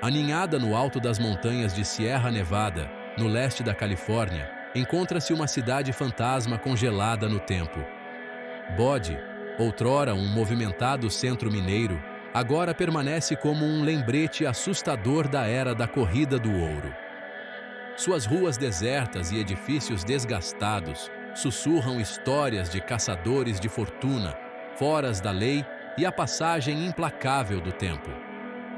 Aninhada no alto das montanhas de Sierra Nevada, no leste da Califórnia, encontra-se uma cidade fantasma congelada no tempo. Bode, outrora um movimentado centro mineiro, agora permanece como um lembrete assustador da era da corrida do ouro. Suas ruas desertas e edifícios desgastados sussurram histórias de caçadores de fortuna, foras da lei e a passagem implacável do tempo.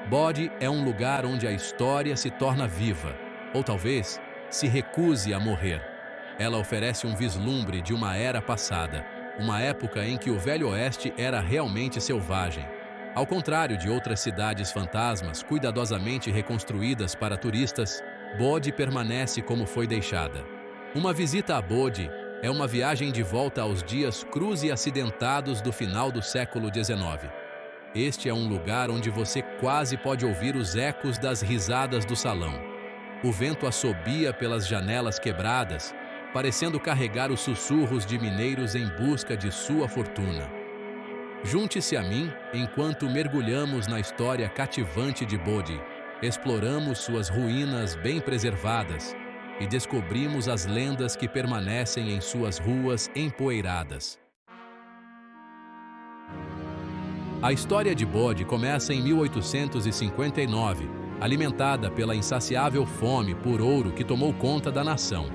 Bode é um lugar onde a história se torna viva, ou talvez se recuse a morrer. Ela oferece um vislumbre de uma era passada, uma época em que o Velho Oeste era realmente selvagem. Ao contrário de outras cidades fantasmas cuidadosamente reconstruídas para turistas, Bode permanece como foi deixada. Uma visita a Bode é uma viagem de volta aos dias crus e acidentados do final do século XIX. Este é um lugar onde você quase pode ouvir os ecos das risadas do salão. O vento assobia pelas janelas quebradas, parecendo carregar os sussurros de mineiros em busca de sua fortuna. Junte-se a mim enquanto mergulhamos na história cativante de Bode, exploramos suas ruínas bem preservadas e descobrimos as lendas que permanecem em suas ruas empoeiradas. A história de Bode começa em 1859, alimentada pela insaciável fome por ouro que tomou conta da nação.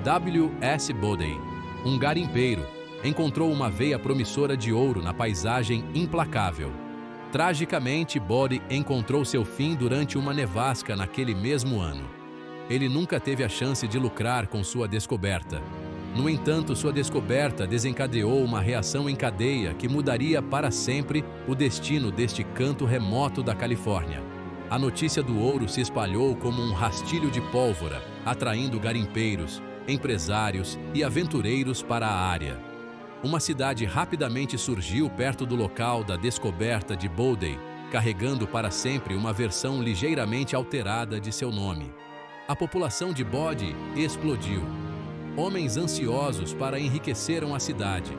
W.S. Bode, um garimpeiro, encontrou uma veia promissora de ouro na paisagem implacável. Tragicamente, Bode encontrou seu fim durante uma nevasca naquele mesmo ano. Ele nunca teve a chance de lucrar com sua descoberta. No entanto, sua descoberta desencadeou uma reação em cadeia que mudaria para sempre o destino deste canto remoto da Califórnia. A notícia do ouro se espalhou como um rastilho de pólvora, atraindo garimpeiros, empresários e aventureiros para a área. Uma cidade rapidamente surgiu perto do local da descoberta de Bode, carregando para sempre uma versão ligeiramente alterada de seu nome. A população de Bode explodiu. Homens ansiosos para enriqueceram a cidade.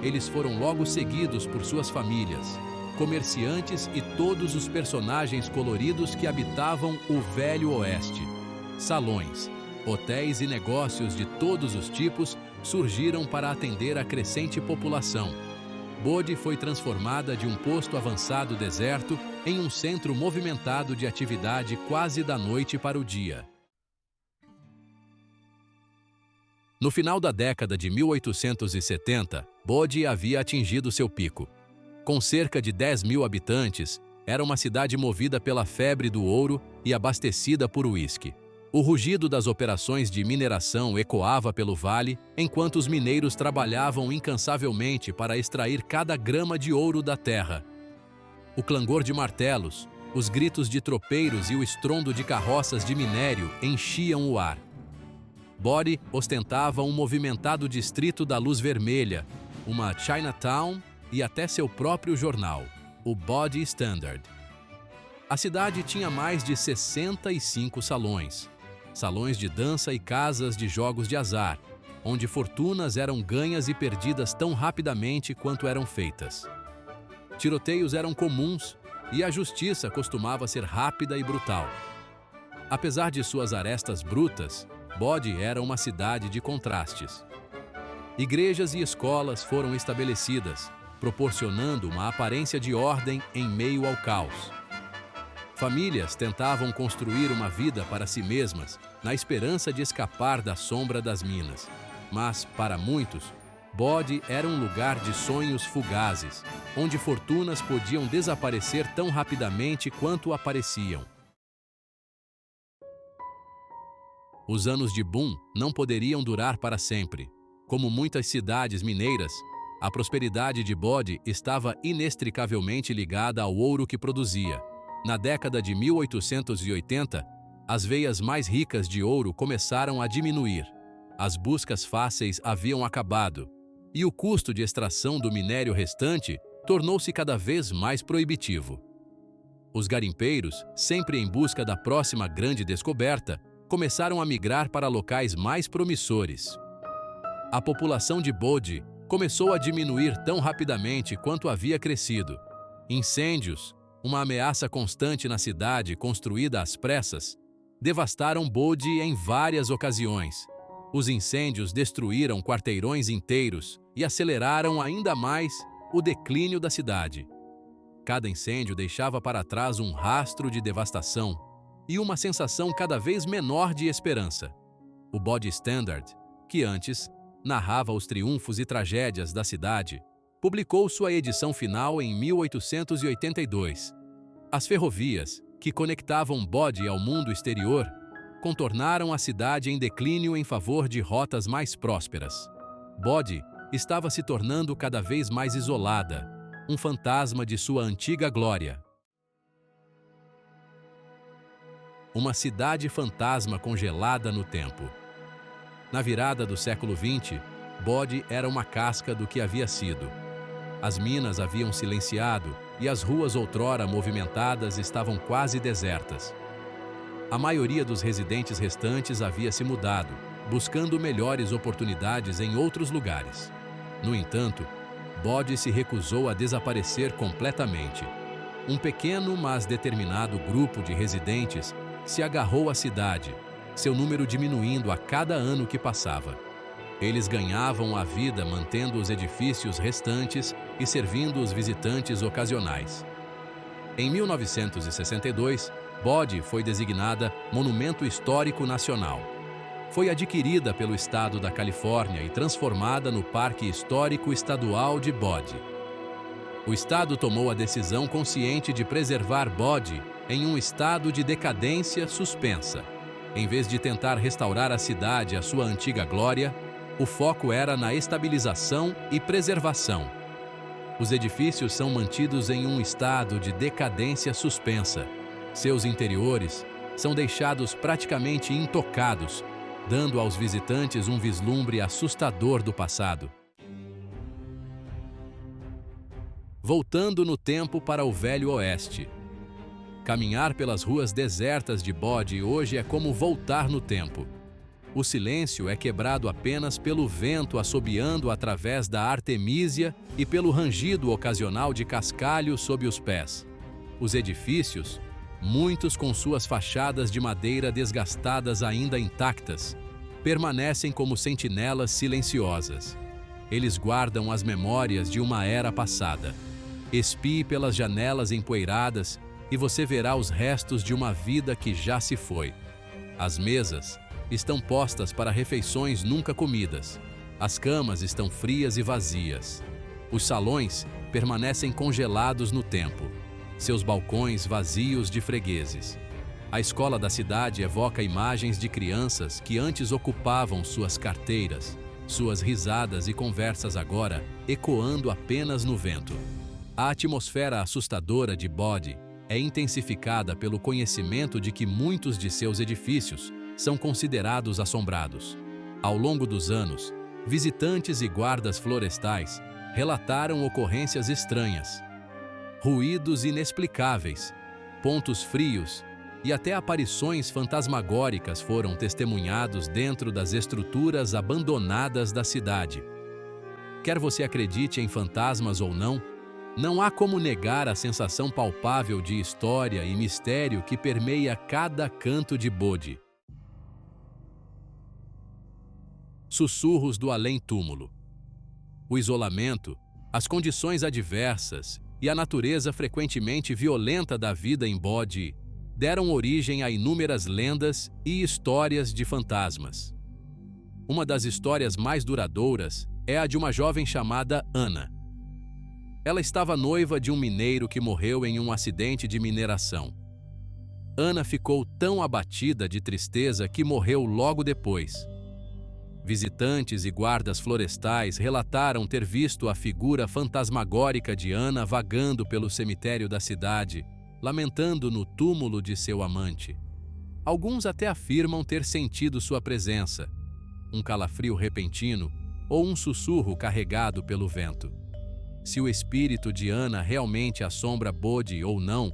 Eles foram logo seguidos por suas famílias, comerciantes e todos os personagens coloridos que habitavam o Velho Oeste. Salões, hotéis e negócios de todos os tipos surgiram para atender a crescente população. Bode foi transformada de um posto avançado deserto em um centro movimentado de atividade quase da noite para o dia. No final da década de 1870, Bode havia atingido seu pico. Com cerca de 10.000 habitantes, era uma cidade movida pela febre do ouro e abastecida por uísque. O rugido das operações de mineração ecoava pelo vale, enquanto os mineiros trabalhavam incansavelmente para extrair cada grama de ouro da terra. O clangor de martelos, os gritos de tropeiros e o estrondo de carroças de minério enchiam o ar. Bode ostentava um movimentado distrito da Luz Vermelha, uma Chinatown e até seu próprio jornal, o Bode Standard. A cidade tinha mais de 65 salões de dança e casas de jogos de azar, onde fortunas eram ganhas e perdidas tão rapidamente quanto eram feitas. Tiroteios eram comuns e a justiça costumava ser rápida e brutal. Apesar de suas arestas brutas, Bode era uma cidade de contrastes. Igrejas e escolas foram estabelecidas, proporcionando uma aparência de ordem em meio ao caos. Famílias tentavam construir uma vida para si mesmas, na esperança de escapar da sombra das minas. Mas, para muitos, Bode era um lugar de sonhos fugazes, onde fortunas podiam desaparecer tão rapidamente quanto apareciam. Os anos de boom não poderiam durar para sempre. Como muitas cidades mineiras, a prosperidade de Bode estava inextricavelmente ligada ao ouro que produzia. Na década de 1880, as veias mais ricas de ouro começaram a diminuir. As buscas fáceis haviam acabado, e o custo de extração do minério restante tornou-se cada vez mais proibitivo. Os garimpeiros, sempre em busca da próxima grande descoberta, começaram a migrar para locais mais promissores. A população de Bode começou a diminuir tão rapidamente quanto havia crescido. Incêndios, uma ameaça constante na cidade construída às pressas, devastaram Bodh em várias ocasiões. Os incêndios destruíram quarteirões inteiros e aceleraram ainda mais o declínio da cidade. Cada incêndio deixava para trás um rastro de devastação e uma sensação cada vez menor de esperança. O Bodh Standard, que antes narrava os triunfos e tragédias da cidade, publicou sua edição final em 1882. As ferrovias, que conectavam Bodh ao mundo exterior, contornaram a cidade em declínio em favor de rotas mais prósperas. Bodh estava se tornando cada vez mais isolada, um fantasma de sua antiga glória. Uma cidade fantasma congelada no tempo. Na virada do século XX, Bodh era uma casca do que havia sido. As minas haviam silenciado e as ruas outrora movimentadas estavam quase desertas. A maioria dos residentes restantes havia se mudado, buscando melhores oportunidades em outros lugares. No entanto, Bodh se recusou a desaparecer completamente. Um pequeno, mas determinado grupo de residentes se agarrou à cidade, seu número diminuindo a cada ano que passava. Eles ganhavam a vida mantendo os edifícios restantes e servindo os visitantes ocasionais. Em 1962, Bodh foi designada Monumento Histórico Nacional. Foi adquirida pelo estado da Califórnia e transformada no Parque Histórico Estadual de Bodh. O estado tomou a decisão consciente de preservar Bodh em um estado de decadência suspensa. Em vez de tentar restaurar a cidade à sua antiga glória, o foco era na estabilização e preservação. Os edifícios são mantidos em um estado de decadência suspensa. Seus interiores são deixados praticamente intocados, dando aos visitantes um vislumbre assustador do passado. Voltando no tempo para o Velho Oeste. Caminhar pelas ruas desertas de Bodh hoje é como voltar no tempo. O silêncio é quebrado apenas pelo vento assobiando através da artemísia e pelo rangido ocasional de cascalho sob os pés. Os edifícios, muitos com suas fachadas de madeira desgastadas ainda intactas, permanecem como sentinelas silenciosas. Eles guardam as memórias de uma era passada. Espie pelas janelas empoeiradas e você verá os restos de uma vida que já se foi. As mesas estão postas para refeições nunca comidas. As camas estão frias e vazias. Os salões permanecem congelados no tempo, seus balcões vazios de fregueses. A escola da cidade evoca imagens de crianças que antes ocupavam suas carteiras, suas risadas e conversas agora ecoando apenas no vento. A atmosfera assustadora de Bodh é intensificada pelo conhecimento de que muitos de seus edifícios são considerados assombrados. Ao longo dos anos, visitantes e guardas florestais relataram ocorrências estranhas, ruídos inexplicáveis, pontos frios e até aparições fantasmagóricas foram testemunhados dentro das estruturas abandonadas da cidade. Quer você acredite em fantasmas ou não, não há como negar a sensação palpável de história e mistério que permeia cada canto de Bodh. Sussurros do além-túmulo. O isolamento, as condições adversas e a natureza frequentemente violenta da vida em Bodh deram origem a inúmeras lendas e histórias de fantasmas. Uma das histórias mais duradouras é a de uma jovem chamada Ana. Ela estava noiva de um mineiro que morreu em um acidente de mineração. Ana ficou tão abatida de tristeza que morreu logo depois. Visitantes e guardas florestais relataram ter visto a figura fantasmagórica de Ana vagando pelo cemitério da cidade, lamentando no túmulo de seu amante. Alguns até afirmam ter sentido sua presença, um calafrio repentino ou um sussurro carregado pelo vento. Se o espírito de Ana realmente assombra Bodh ou não,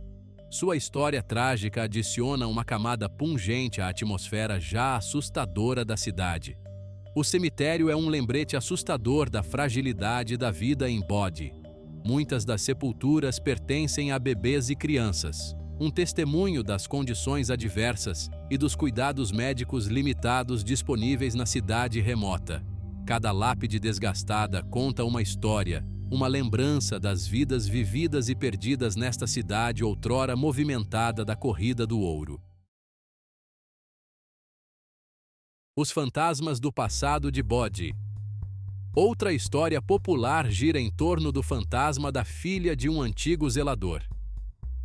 sua história trágica adiciona uma camada pungente à atmosfera já assustadora da cidade. O cemitério é um lembrete assustador da fragilidade da vida em Bodh. muitas das sepulturas pertencem a bebês e crianças, um testemunho das condições adversas e dos cuidados médicos limitados disponíveis na cidade remota. Cada lápide desgastada conta uma história, uma lembrança das vidas vividas e perdidas nesta cidade outrora movimentada da corrida do ouro. Os fantasmas do passado de Bodhi. Outra história popular gira em torno do fantasma da filha de um antigo zelador.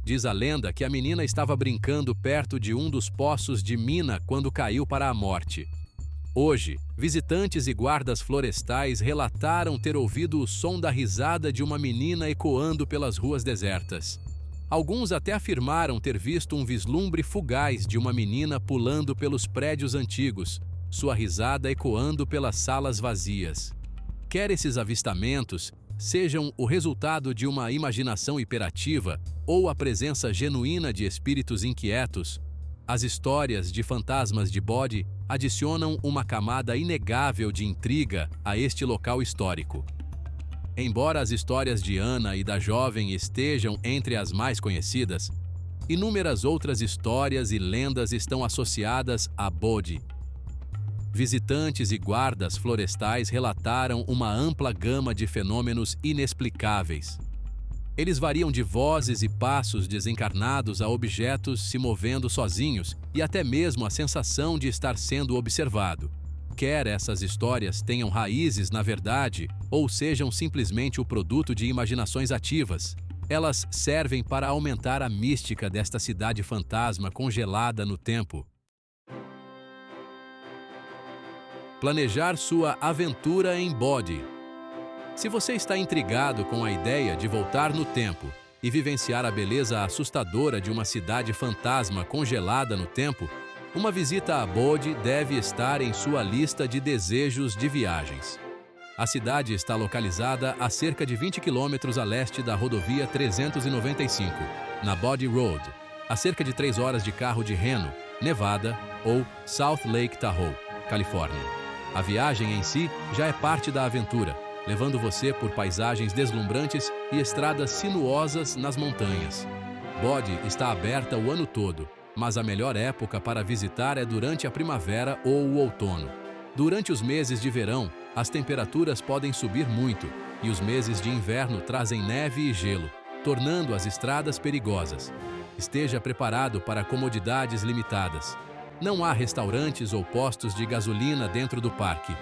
Diz a lenda que a menina estava brincando perto de um dos poços de mina quando caiu para a morte. Hoje, visitantes e guardas florestais relataram ter ouvido o som da risada de uma menina ecoando pelas ruas desertas. Alguns até afirmaram ter visto um vislumbre fugaz de uma menina pulando pelos prédios antigos, sua risada ecoando pelas salas vazias. Quer esses avistamentos sejam o resultado de uma imaginação hiperativa ou a presença genuína de espíritos inquietos, as histórias de fantasmas de Bodhi adicionam uma camada inegável de intriga a este local histórico. Embora as histórias de Ana e da jovem estejam entre as mais conhecidas, inúmeras outras histórias e lendas estão associadas a Bodhi. Visitantes e guardas florestais relataram uma ampla gama de fenômenos inexplicáveis. Eles variam de vozes e passos desencarnados a objetos se movendo sozinhos e até mesmo a sensação de estar sendo observado. Quer essas histórias tenham raízes na verdade ou sejam simplesmente o produto de imaginações ativas, elas servem para aumentar a mística desta cidade fantasma congelada no tempo. Planejar sua aventura em Bodhi. Se você está intrigado com a ideia de voltar no tempo e vivenciar a beleza assustadora de uma cidade fantasma congelada no tempo, uma visita a Bodhi deve estar em sua lista de desejos de viagens. A cidade está localizada a cerca de 20 quilômetros a leste da rodovia 395, na Bodhi Road, a cerca de 3 horas de carro de Reno, Nevada ou South Lake Tahoe, Califórnia. A viagem em si já é parte da aventura, levando você por paisagens deslumbrantes e estradas sinuosas nas montanhas. Bodhi está aberta o ano todo, mas a melhor época para visitar é durante a primavera ou o outono. Durante os meses de verão, as temperaturas podem subir muito, e os meses de inverno trazem neve e gelo, tornando as estradas perigosas. Esteja preparado para comodidades limitadas. Não há restaurantes ou postos de gasolina dentro do parque.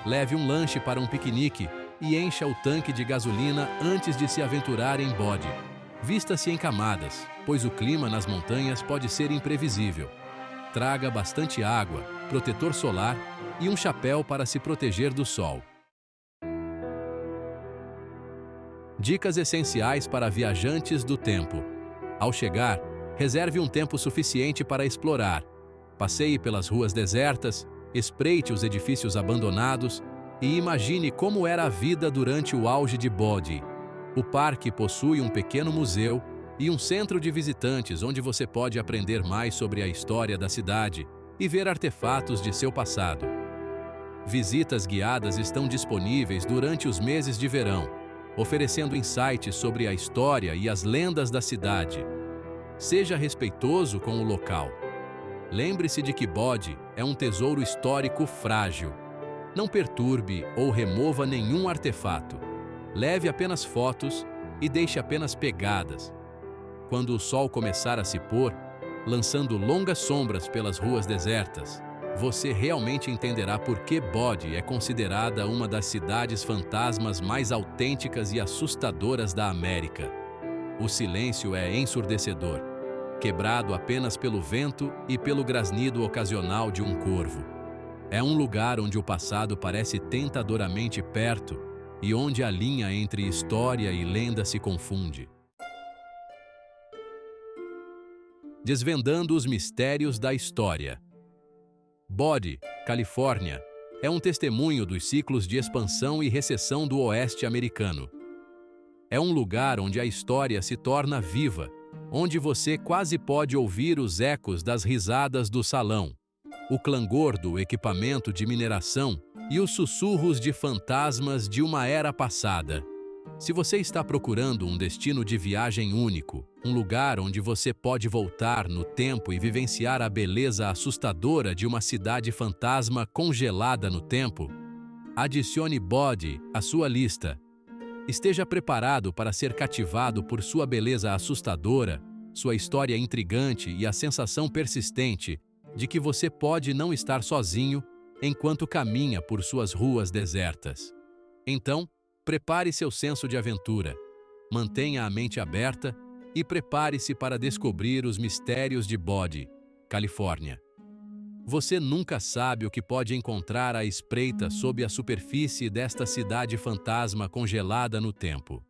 Leve um lanche para um piquenique e encha o tanque de gasolina antes de se aventurar em Bodhi. Vista-se em camadas, pois o clima nas montanhas pode ser imprevisível. Traga bastante água, protetor solar e um chapéu para se proteger do sol. Dicas essenciais para viajantes do tempo. Ao chegar, reserve um tempo suficiente para explorar. Passeie pelas ruas desertas, espreite os edifícios abandonados e imagine como era a vida durante o auge de Bodhi. O parque possui um pequeno museu e um centro de visitantes onde você pode aprender mais sobre a história da cidade e ver artefatos de seu passado. Visitas guiadas estão disponíveis durante os meses de verão, oferecendo insights sobre a história e as lendas da cidade. Seja respeitoso com o local. Lembre-se de que Bodhi é um tesouro histórico frágil. Não perturbe ou remova nenhum artefato. Leve apenas fotos e deixe apenas pegadas. Quando o sol começar a se pôr, lançando longas sombras pelas ruas desertas, você realmente entenderá por que Bodhi é considerada uma das cidades fantasmas mais autênticas e assustadoras da América. O silêncio é ensurdecedor, quebrado apenas pelo vento e pelo grasnido ocasional de um corvo. É um lugar onde o passado parece tentadoramente perto e onde a linha entre história e lenda se confunde. Desvendando os mistérios da história. Bodhi, Califórnia, é um testemunho dos ciclos de expansão e recessão do oeste americano. É um lugar onde a história se torna viva, onde você quase pode ouvir os ecos das risadas do salão, o clangor do equipamento de mineração e os sussurros de fantasmas de uma era passada. Se você está procurando um destino de viagem único, um lugar onde você pode voltar no tempo e vivenciar a beleza assustadora de uma cidade fantasma congelada no tempo, adicione Bodh à sua lista. Esteja preparado para ser cativado por sua beleza assustadora, sua história intrigante e a sensação persistente de que você pode não estar sozinho enquanto caminha por suas ruas desertas. Então, prepare seu senso de aventura, mantenha a mente aberta e prepare-se para descobrir os mistérios de Bodh, Califórnia. Você nunca sabe o que pode encontrar à espreita sob a superfície desta cidade fantasma congelada no tempo.